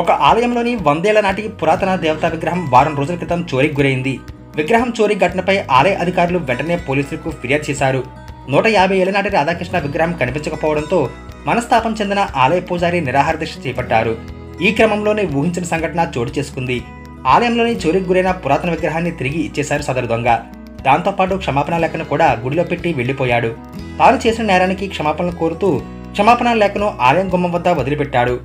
ఒక ఆలయంలోని 100 ఏళ్ల నాటి పురాతన దేవతా విగ్రహం వారం రోజుల క్రితం చోరీకి గురైంది. విగ్రహం చోరీ ఘటనపై ఆలయ అధికారులు వెంటనే పోలీసులకు ఫిర్యాదు చేశారు. 150 ఏళ్ల నాటి రాధాకృష్ణ విగ్రహం కనిపించకపోవడంతో మనస్తాపం చెందిన ఆలయ పూజారి నిరాహార దీక్ష చేపట్టారు. ఈ క్రమంలోనే ఊహించిన సంఘటన చోటు చేసుకుంది. ఆలయంలోని చోరీకి గురైన పురాతన విగ్రహాన్ని తిరిగి ఇచ్చేశారు సదరు దొంగ. దాంతోపాటు క్షమాపణ లేఖను కూడా గుడిలో పెట్టి వెళ్లిపోయాడు. తాను చేసిన నేరానికి క్షమాపణలు కోరుతూ క్షమాపణ లేఖను ఆలయం గుమ్మం వద్ద వదిలిపెట్టాడు.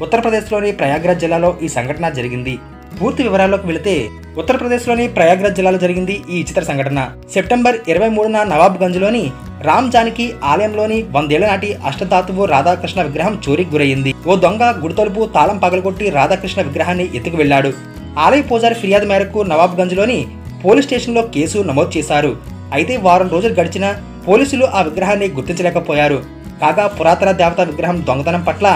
ఉత్తరప్రదేశ్లోని ప్రయాగ్రాజ్ జిల్లాలో ఈ సంఘటన జరిగింది. పూర్తి వివరాల్లోకి వెళితే ఉత్తరప్రదేశ్లోని ప్రయాగ్రాజ్ జిల్లాలో జరిగింది ఈ విచిత్ర సంఘటన. సెప్టెంబర్ 23న నవాబ్గంజ్లోని రామ్ జానకి ఆలయంలోని 100 ఏళ్ల నాటి అష్టధాతువు రాధాకృష్ణ విగ్రహం చోరీకి గురయ్యింది. ఓ దొంగ గుడి తలుపు తాళం పగలగొట్టి రాధాకృష్ణ విగ్రహాన్ని ఎత్తుకు వెళ్లాడు. ఆలయ పూజారి ఫిర్యాదు మేరకు నవాబ్గంజ్లోని పోలీస్ స్టేషన్లో కేసు నమోదు చేశారు. అయితే వారం రోజులు గడిచినా పోలీసులు ఆ విగ్రహాన్ని గుర్తించలేకపోయారు. కాగా పురాతన దేవతా విగ్రహం దొంగతనం పట్ల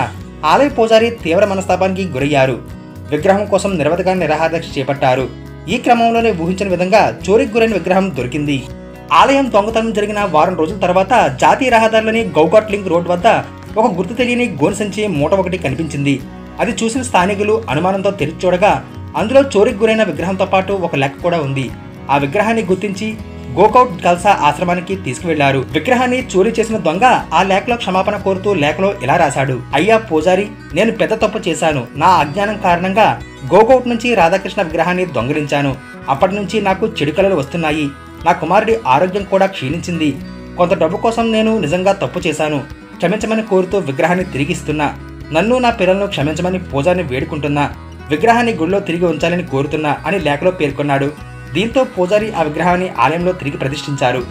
ఆలయ పూజారి తీవ్ర మనస్తాపానికి గురయ్యారు. విగ్రహం కోసం నిరవధిక నిరాహార దీక్ష చేపట్టారు. ఈ క్రమంలోనే ఊహించిన విధంగా చోరీకి గురైన విగ్రహం దొరికింది. ఆలయం దొంగతనం జరిగిన వారం రోజుల తర్వాత జాతీయ రహదారిలోని గౌఘాట్ లింక్ రోడ్ వద్ద ఒక గుర్తు తెలియని గోనె సంచి మూట ఒకటి కనిపించింది. అది చూసిన స్థానికులు అనుమానంతో తెరిచి చూడగా అందులో చోరీకి గురైన విగ్రహంతో పాటు ఒక లెక్క కూడా ఉంది. ఆ విగ్రహాన్ని గుర్తించి గోకౌట్ ఖల్సా ఆశ్రమానికి తీసుకువెళ్లారు. విగ్రహాన్ని చోరీ చేసిన దొంగ ఆ లేఖలో క్షమాపణ కోరుతూ లేఖలో ఇలా రాశాడు: అయ్యా పూజారి, నేను పెద్ద తప్పు చేశాను. నా అజ్ఞానం కారణంగా గోకౌట్ నుంచి రాధాకృష్ణ విగ్రహాన్ని దొంగిలించాను. అప్పటి నుంచి నాకు చెడు కలలు వస్తున్నాయి. నా కుమారుడి ఆరోగ్యం కూడా క్షీణించింది. కొంత డబ్బు కోసం నేను నిజంగా తప్పు చేశాను. క్షమించమని కోరుతూ విగ్రహాన్ని తిరిగిస్తున్నా. నన్ను నా పిల్లలను క్షమించమని పూజారిని వేడుకుంటున్నా. విగ్రహాన్ని గుడిలో తిరిగి ఉంచాలని కోరుతున్నా అని లేఖలో పేర్కొన్నాడు. దీంతో పూజారి ఆ విగ్రహాన్ని ఆలయంలో తిరిగి ప్రతిష్ఠించారు.